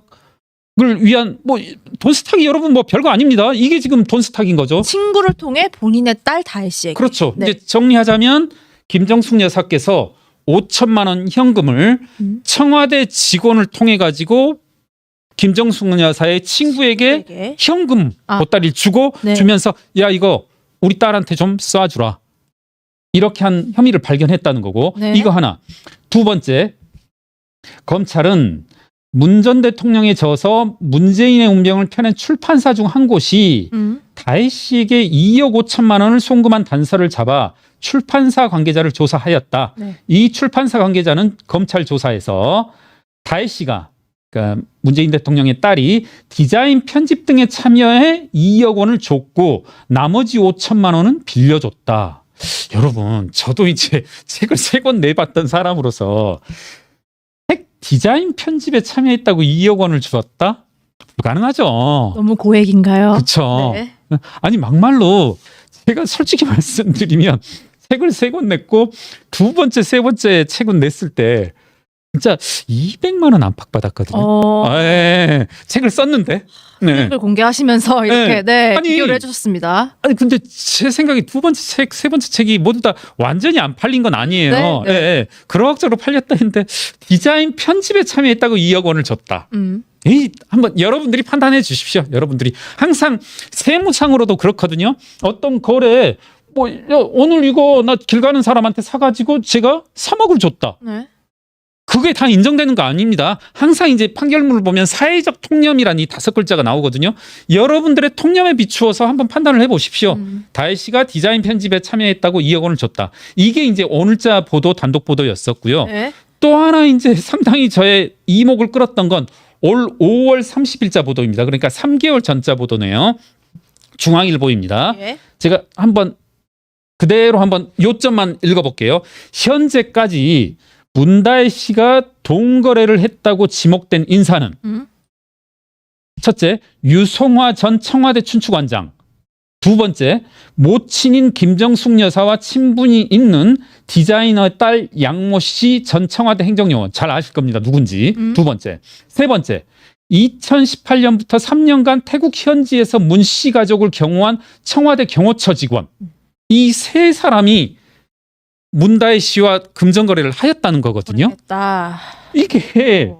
위한 뭐 돈 세탁이 여러분 뭐 별거 아닙니다. 이게 지금 돈 세탁인 거죠. 친구를 통해 본인의 딸 다혜 씨에게. 그렇죠. 네. 이제 정리하자면 김정숙 여사께서 5천만 원 현금을 청와대 직원을 통해 가지고 김정숙 여사의 친구에게 현금 보따리를 주고 네. 주면서 야 이거 우리 딸한테 좀 쏴주라. 이렇게 한 혐의를 발견했다는 거고 네. 이거 하나. 두 번째 검찰은 문 전 대통령에 져서 문재인의 운명을 펴낸 출판사 중 한 곳이 다혜 씨에게 2억 5천만 원을 송금한 단서를 잡아 출판사 관계자를 조사하였다. 네. 이 출판사 관계자는 검찰 조사에서 다혜 씨가 그러니까 문재인 대통령의 딸이 디자인 편집 등에 참여해 2억 원을 줬고 나머지 5천만 원은 빌려줬다. 여러분, 저도 이제 책을 3권 내봤던 사람으로서 책 디자인 편집에 참여했다고 2억 원을 주었다? 불가능하죠. 너무 고액인가요? 그렇죠. 네. 아니 막말로 제가 솔직히 말씀드리면 책을 3권 냈고 두 번째, 세 번째 책은 냈을 때 진짜 200만 원 안팎 받았거든요. 예. 책을 썼는데. 네. 책을 공개하시면서 이렇게 네, 아니, 비교를 해주셨습니다. 아니 근데 제 생각에 두 번째 책, 세 번째 책이 모두 다 완전히 안 팔린 건 아니에요. 네, 네. 예, 예. 그럭저럭 팔렸다 했는데 디자인 편집에 참여했다고 2억 원을 줬다. 한번 여러분들이 판단해 주십시오. 여러분들이 항상 세무상으로도 그렇거든요. 어떤 거래 뭐 오늘 이거 나 길 가는 사람한테 사가지고 제가 3억을 줬다. 네. 그게 다 인정되는 거 아닙니다. 항상 이제 판결문을 보면 사회적 통념이라는 이 5글자가 나오거든요. 여러분들의 통념에 비추어서 한번 판단을 해보십시오. 다혜 씨가 디자인 편집에 참여했다고 2억 원을 줬다. 이게 이제 오늘자 보도 단독 보도였었고요. 네. 또 하나 이제 상당히 저의 이목을 끌었던 건 올 5월 30일자 보도입니다. 그러니까 3개월 전자 보도네요. 중앙일보입니다. 네. 제가 한번 그대로 한번 요점만 읽어볼게요. 현재까지 문다혜 씨가 돈거래를 했다고 지목된 인사는 첫째, 유송화 전 청와대 춘추관장. 두 번째, 모친인 김정숙 여사와 친분이 있는 디자이너 딸 양모 씨 전 청와대 행정요원. 잘 아실 겁니다. 누군지. 두 번째. 세 번째, 2018년부터 3년간 태국 현지에서 문 씨 가족을 경호한 청와대 경호처 직원. 이 세 사람이 문다혜 씨와 금전거래를 하였다는 거거든요. 모르겠다. 이게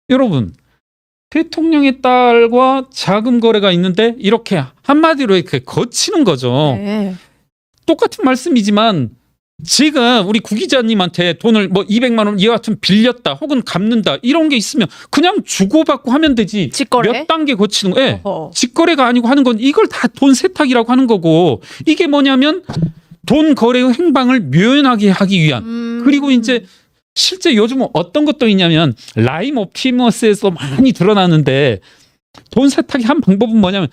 여러분 대통령의 딸과 자금 거래가 있는데 이렇게 한마디로 이렇게 거치는 거죠. 네. 똑같은 말씀이지만 제가 우리 구 기자님한테 돈을 뭐 200만 원 이와 같은 빌렸다 혹은 갚는다 이런 게 있으면 그냥 주고받고 하면 되지. 직거래? 몇 단계 거치는 거. 예. 어허. 직거래가 아니고 하는 건 이걸 다 돈 세탁이라고 하는 거고 이게 뭐냐면 돈 거래의 행방을 묘연하게 하기 위한 그리고 이제 실제 요즘 어떤 것도 있냐면 라임 옵티머스에서 많이 드러나는데 돈 세탁의 한 방법은 뭐냐면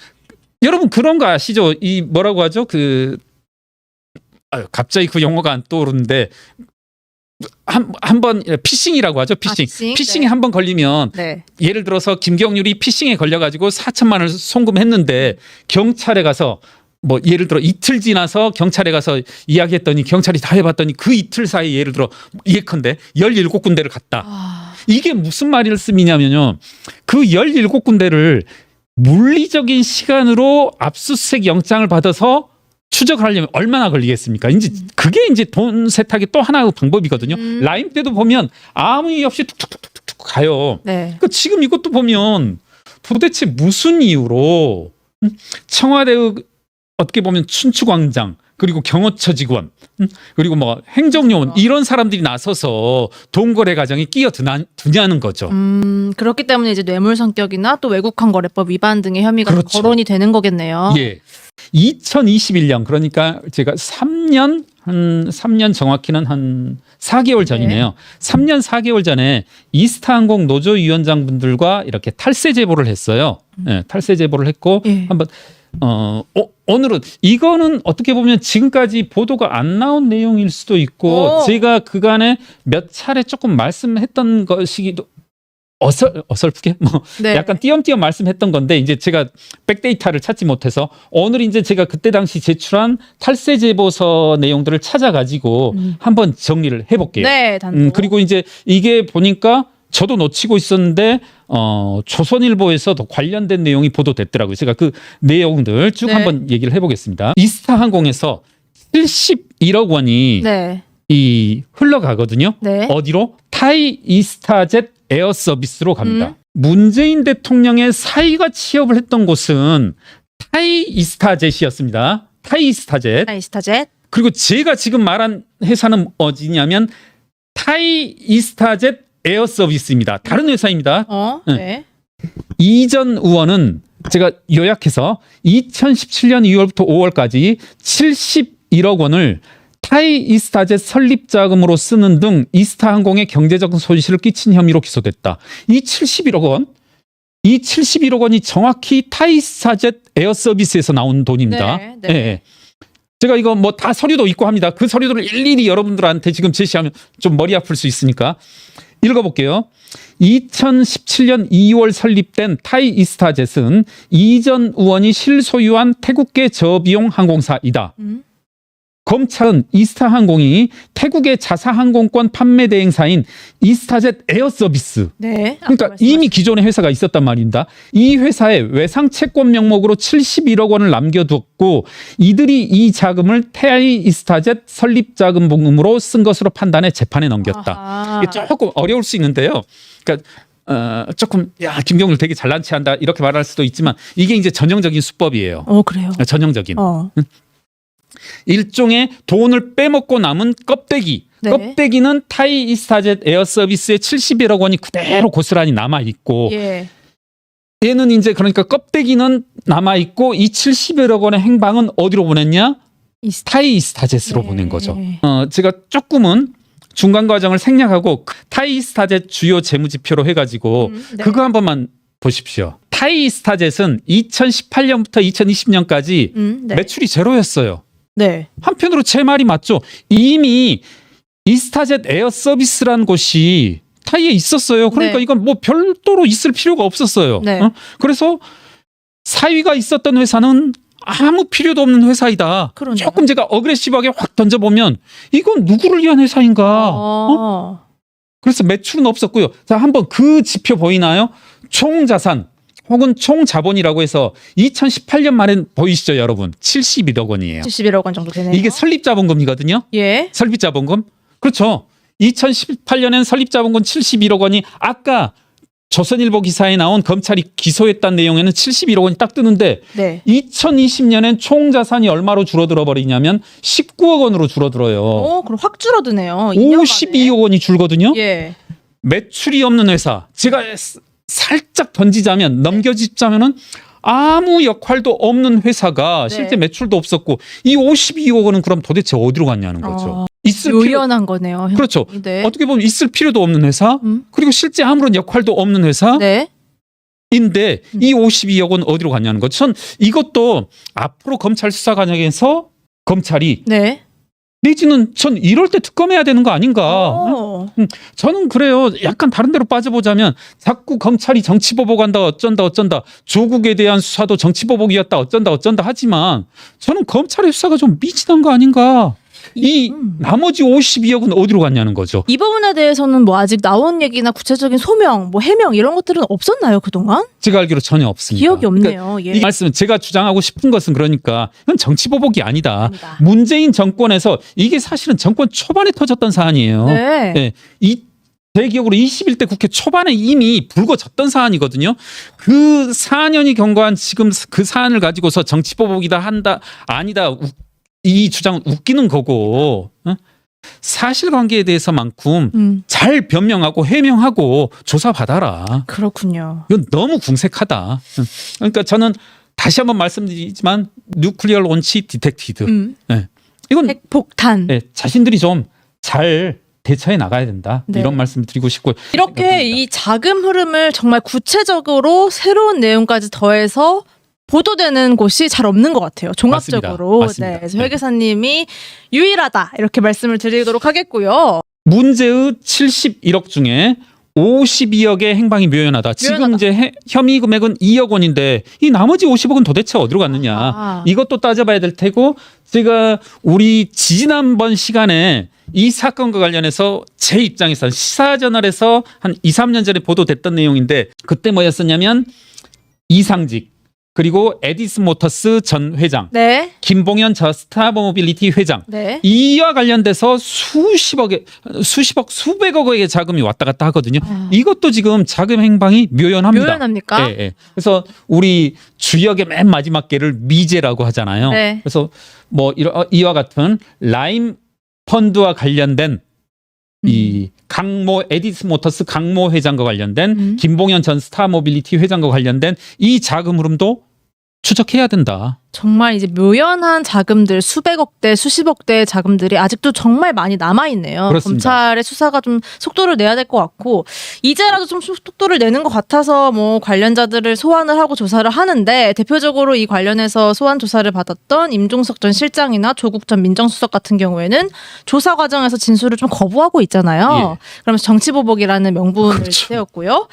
여러분 그런 거 아시죠? 이 뭐라고 하죠? 갑자기 그 용어가 안 떠오르는데 한번 피싱이라고 하죠. 피싱. 피싱에 네. 한 번 걸리면 네. 예를 들어서 김경률이 피싱에 걸려가지고 4천만 원을 송금했는데 경찰에 가서 뭐 예를 들어 이틀 지나서 경찰에 가서 이야기했더니 경찰이 다 해봤더니 그 이틀 사이 예를 들어 예컨대 17군데를 갔다. 이게 무슨 말씀이냐면요. 그 17군데를 물리적인 시간으로 압수수색 영장을 받아서 추적을 하려면 얼마나 걸리겠습니까? 이제 그게 이제 돈 세탁의 또 하나의 방법이거든요. 라임 때도 보면 아무 이유 없이 툭툭툭툭 가요. 네. 그러니까 지금 이것도 보면 도대체 무슨 이유로 청와대의 어떻게 보면 춘추광장 그리고 경호처 직원 그리고 뭐 행정요원 이런 사람들이 나서서 돈거래 과정에 끼어드냐는 거죠. 그렇기 때문에 이제 뇌물 성격이나 또 외국환 거래법 위반 등의 혐의가 그렇죠. 거론이 되는 거겠네요. 예. 2021년 그러니까 제가 3년 정확히는 한 4개월 전이네요. 3년 4개월 전에 이스타항공 노조위원장분들과 이렇게 탈세 제보를 했어요. 네, 탈세 제보를 했고 예. 한번 오늘은 이거는 어떻게 보면 지금까지 보도가 안 나온 내용일 수도 있고 제가 그간에 몇 차례 조금 말씀했던 것이기도 어설프게 뭐 네. 약간 띄엄띄엄 말씀했던 건데 이제 제가 백데이터를 찾지 못해서 오늘 이제 제가 그때 당시 제출한 탈세 제보서 내용들을 찾아가지고 한번 정리를 해볼게요. 네, 단독. 그리고 이제 이게 보니까 저도 놓치고 있었는데 조선일보에서도 관련된 내용이 보도됐더라고요. 제가 그 내용들 쭉 네. 한번 얘기를 해보겠습니다. 이스타항공에서 71억 원이 네. 이 흘러가거든요. 네. 어디로? 타이 이스타젯 에어 서비스로 갑니다. 문재인 대통령의 사위가 취업을 했던 곳은 타이 이스타젯이었습니다. 타이 이스타젯. 이스타젯. 그리고 제가 지금 말한 회사는 어디냐면 타이 이스타젯 에어 서비스입니다. 다른 회사입니다. 네. 이전 의원은 제가 요약해서 2017년 2월부터 5월까지 71억 원을 타이 이스타젯 설립 자금으로 쓰는 등 이스타항공에 경제적 손실을 끼친 혐의로 기소됐다. 이 71억 원이 정확히 타이 이스타젯 에어 서비스에서 나온 돈입니다. 네, 네. 예. 제가 이거 뭐 다 서류도 있고 합니다. 그 서류들을 일일이 여러분들한테 지금 제시하면 좀 머리 아플 수 있으니까 읽어볼게요. 2017년 2월 설립된 타이 이스타젯은 이전 의원이 실소유한 태국계 저비용 항공사이다. 검찰은 이스타항공이 태국의 자사항공권 판매 대행사인 이스타젯 에어서비스, 네. 그러니까 이미 기존의 회사가 있었단 말입니다. 이 회사에 외상 채권 명목으로 71억 원을 남겨뒀고 이들이 이 자금을 타이 이스타젯 설립 자금으로 쓴 것으로 판단해 재판에 넘겼다. 이게 조금 어려울 수 있는데요. 그러니까 조금 김경률 되게 잘난 체한다 이렇게 말할 수도 있지만 이게 이제 전형적인 수법이에요. 그래요. 전형적인. 일종의 돈을 빼먹고 남은 껍데기. 네. 껍데기는 타이 이스타젯 에어 서비스의 71억 원이 그대로 고스란히 남아 있고 예. 얘는 이제 그러니까 껍데기는 남아 있고 이 71억 원의 행방은 어디로 보냈냐? 타이 이스타젯으로 네. 보낸 거죠. 제가 조금은 중간 과정을 생략하고 타이 이스타젯 주요 재무 지표로 해가지고 네. 그거 한 번만 보십시오. 타이 이스타젯은 2018년부터 2020년까지 네. 매출이 제로였어요. 네. 한편으로 제 말이 맞죠. 이미 이스타젯 에어 서비스라는 곳이 타이에 있었어요. 그러니까 네. 이건 뭐 별도로 있을 필요가 없었어요. 네. 그래서 사위가 있었던 회사는 아무 필요도 없는 회사이다. 그러네요. 조금 제가 어그레시브하게 확 던져보면 이건 누구를 위한 회사인가. 그래서 매출은 없었고요. 자, 한번 그 지표 보이나요? 총자산 혹은 총자본이라고 해서 2018년 말에 보이시죠, 여러분? 71억 원이에요. 71억 원 정도 되네요. 이게 설립자본금이거든요. 예. 설립자본금. 그렇죠. 2018년엔 설립자본금 71억 원이 아까 조선일보 기사에 나온 검찰이 기소했다는 내용에는 71억 원이 딱 뜨는데 네. 2020년엔 총자산이 얼마로 줄어들어 버리냐면 19억 원으로 줄어들어요. 그럼 확 줄어드네요. 2년 만에. 52억 원이 줄거든요. 예. 매출이 없는 회사. 제가 살짝 던지자면 넘겨짚자면은 아무 역할도 없는 회사가 네. 실제 매출도 없었고 이 52억 원은 그럼 도대체 어디로 갔냐는 거죠. 있을 요연한 거네요. 그렇죠. 네. 어떻게 보면 있을 필요도 없는 회사 그리고 실제 아무런 역할도 없는 회사인데 네. 이 52억 원 어디로 갔냐는 거죠. 전 이것도 앞으로 검찰 수사 과정에서 검찰이 네. 내지는 전 이럴 때 특검해야 되는 거 아닌가. 저는 그래요. 약간 다른 데로 빠져보자면 자꾸 검찰이 정치보복한다 어쩐다 조국에 대한 수사도 정치보복이었다 어쩐다 하지만 저는 검찰의 수사가 좀 미진한 거 아닌가. 이 나머지 52억은 어디로 갔냐는 거죠. 이 부분에 대해서는 뭐 아직 나온 얘기나 구체적인 소명, 뭐 해명 이런 것들은 없었나요 그동안? 제가 알기로 전혀 없습니다. 기억이 없네요. 이 말씀은 제가 주장하고 싶은 것은 그러니까 이건 정치보복이 아니다. 아니다. 문재인 정권에서 이게 사실은 정권 초반에 터졌던 사안이에요. 네. 네. 제 기억으로 21대 국회 초반에 이미 불거졌던 사안이거든요. 그 4년이 경과한 지금 그 사안을 가지고서 정치보복이다 한다 아니다 이 주장은 웃기는 거고 사실관계에 대해서만큼 잘 변명하고 해명하고 조사받아라. 그렇군요. 이건 너무 궁색하다. 그러니까 저는 다시 한번 말씀드리지만 뉴클리어 론치 디텍티드. 네. 이건 핵폭탄. 네, 자신들이 좀 잘 대처해 나가야 된다. 네. 이런 말씀을 드리고 싶고요. 이렇게 이 자금 흐름을 정말 구체적으로 새로운 내용까지 더해서 보도되는 곳이 잘 없는 것 같아요. 종합적으로. 맞습니다. 네, 그래서 회계사님이 유일하다 이렇게 말씀을 드리도록 하겠고요. 문제의 71억 중에 52억의 행방이 묘연하다. 지금 이제 혐의 금액은 2억 원인데 이 나머지 50억은 도대체 어디로 갔느냐. 이것도 따져봐야 될 테고 제가 우리 지난번 시간에 이 사건과 관련해서 제 입장에서 시사저널에서 한 2, 3년 전에 보도됐던 내용인데 그때 뭐였었냐면 이상직 그리고 에디슨 모터스 전 회장, 네. 김봉현 저 스타모빌리티 회장, 네. 이와 관련돼서 수십억, 수백억의 자금이 왔다 갔다 하거든요. 이것도 지금 자금 행방이 묘연합니다. 묘연합니까? 네, 네. 그래서 우리 주역의 맨 마지막 개를 미제라고 하잖아요. 네. 그래서 뭐 이와 같은 라임 펀드와 관련된 이 강모 에디스 모터스 강모 회장과 관련된 김봉현 전 스타모빌리티 회장과 관련된 이 자금 흐름도 추적해야 된다. 정말 이제 묘연한 자금들 수백억 대 수십억 대의 자금들이 아직도 정말 많이 남아있네요. 그렇습니다. 검찰의 수사가 좀 속도를 내야 될 것 같고 이제라도 좀 속도를 내는 것 같아서 뭐 관련자들을 소환을 하고 조사를 하는데 대표적으로 이 관련해서 소환 조사를 받았던 임종석 전 실장이나 조국 전 민정수석 같은 경우에는 조사 과정에서 진술을 좀 거부하고 있잖아요. 그러면서 정치보복이라는 명분을 그렇죠. 세웠고요.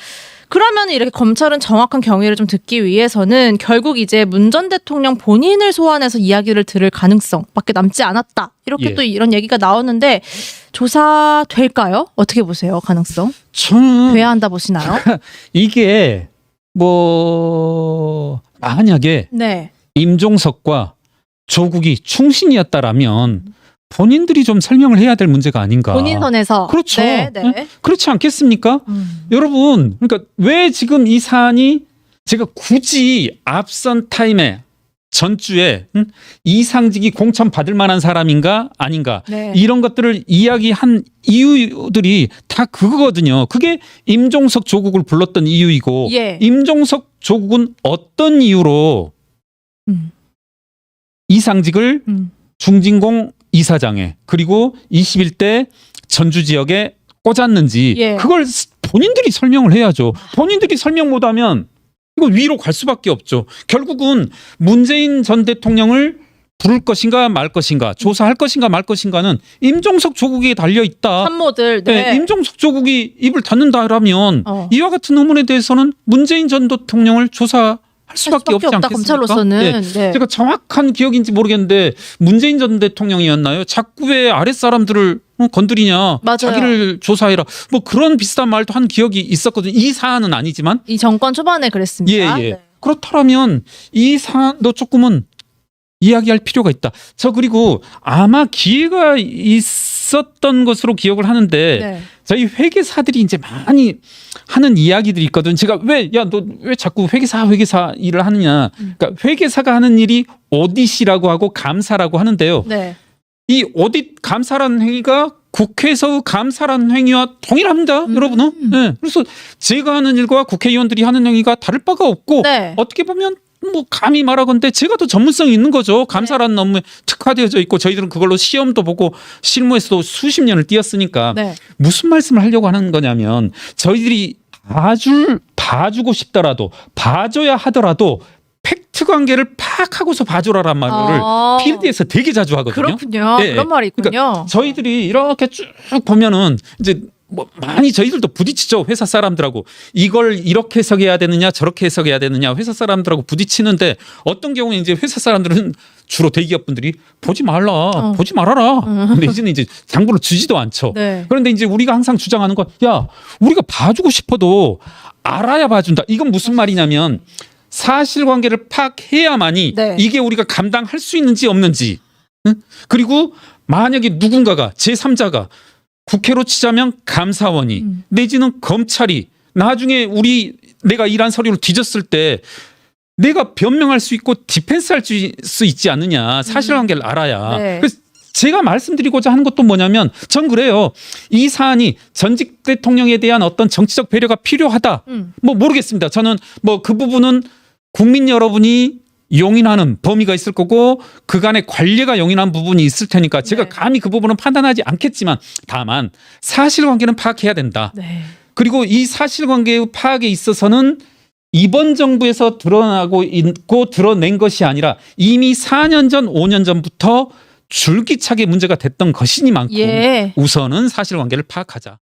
그러면 이렇게 검찰은 정확한 경위를 좀 듣기 위해서는 결국 이제 문 전 대통령 본인을 소환해서 이야기를 들을 가능성밖에 남지 않았다. 이렇게 예. 또 이런 얘기가 나오는데 조사 될까요? 어떻게 보세요? 가능성? 저는 돼야 한다 보시나요? 이게 뭐 만약에 네. 임종석과 조국이 충신이었다라면 본인들이 좀 설명을 해야 될 문제가 아닌가. 본인 선에서. 그렇죠. 네, 네. 그렇지 않겠습니까? 여러분, 그러니까 왜 지금 이 사안이 제가 굳이 앞선 타임에 전주에 이상직이 공천 받을 만한 사람인가 아닌가 네. 이런 것들을 이야기한 이유들이 다 그거거든요. 그게 임종석 조국을 불렀던 이유이고 예. 임종석 조국은 어떤 이유로 음. 이상직을 음. 중진공 이사장에 그리고 21대 전주 지역에 꽂았는지 예. 그걸 본인들이 설명을 해야죠. 본인들이 설명 못하면 이거 위로 갈 수밖에 없죠. 결국은 문재인 전 대통령을 부를 것인가 말 것인가 조사할 것인가 말 것인가는 임종석 조국에 달려 있다. 참모들. 네. 네, 임종석 조국이 입을 닫는다라면 이와 같은 의문에 대해서는 문재인 전 대통령을 조사할 수밖에 없지 없다, 않겠습니까? 검찰로서는. 네. 네. 제가 정확한 기억인지 모르겠는데 문재인 전 대통령이었나요? 자꾸 왜 아랫사람들을 건드리냐. 맞아요. 자기를 조사해라. 뭐 그런 비슷한 말도 한 기억이 있었거든요. 이 사안은 아니지만. 이 정권 초반에 그랬습니다. 예. 네. 그렇다면 이 사안도 조금은 이야기할 필요가 있다. 저 그리고 아마 기회가 있었던 것으로 기억을 하는데 네. 저희 회계사들이 이제 많이 하는 이야기들이 있거든. 제가 너 왜 자꾸 회계사 일을 하느냐. 그러니까 회계사가 하는 일이 오디시라고 하고 감사라고 하는데요. 네. 이 오딧 감사라는 행위가 국회에서 감사라는 행위와 동일합니다. 여러분은. 네. 그래서 제가 하는 일과 국회의원들이 하는 행위가 다를 바가 없고 네. 어떻게 보면 뭐 감히 말하건대 제가 더 전문성이 있는 거죠. 감사라는 업무에 특화되어져 있고 저희들은 그걸로 시험도 보고 실무에서도 수십 년을 뛰었으니까 네. 무슨 말씀을 하려고 하는 거냐면 저희들이 봐주고 싶더라도 봐줘야 하더라도 팩트 관계를 파악하고서 봐줘라란 말을 필드에서 되게 자주 하거든요. 그렇군요. 네. 그런 말이 있군요. 그러니까 저희들이 이렇게 쭉 보면은 이제 뭐 많이 저희들도 부딪히죠. 회사 사람들하고 이걸 이렇게 해석해야 되느냐 저렇게 해석해야 되느냐 회사 사람들하고 부딪히는데 어떤 경우에 이제 회사 사람들은 주로 대기업 분들이 보지 말아라. 내지는 이제 장부를 주지도 않죠. 네. 그런데 이제 우리가 항상 주장하는 건 야 우리가 봐주고 싶어도 알아야 봐준다. 이건 무슨 말이냐면 사실관계를 파악해야만이 네. 이게 우리가 감당할 수 있는지 없는지 그리고 만약에 누군가가 제3자가 국회로 치자면 감사원이 내지는 검찰이 나중에 내가 일한 서류를 뒤졌을 때 내가 변명할 수 있고 디펜스할 수 있지 않느냐. 사실관계를 알아야. 네. 그래서 제가 말씀드리고자 하는 것도 뭐냐면 전 그래요. 이 사안이 전직 대통령에 대한 어떤 정치적 배려가 필요하다. 뭐 모르겠습니다. 저는 뭐 그 부분은 국민 여러분이 용인하는 범위가 있을 거고 그간의 관례가 용인한 부분이 있을 테니까 제가 네. 감히 그 부분은 판단하지 않겠지만 다만 사실관계는 파악해야 된다. 네. 그리고 이 사실관계의 파악에 있어서는 이번 정부에서 드러나고 있고 드러낸 것이 아니라 이미 4년 전, 5년 전부터 줄기차게 문제가 됐던 것이니만큼 예. 우선은 사실관계를 파악하자.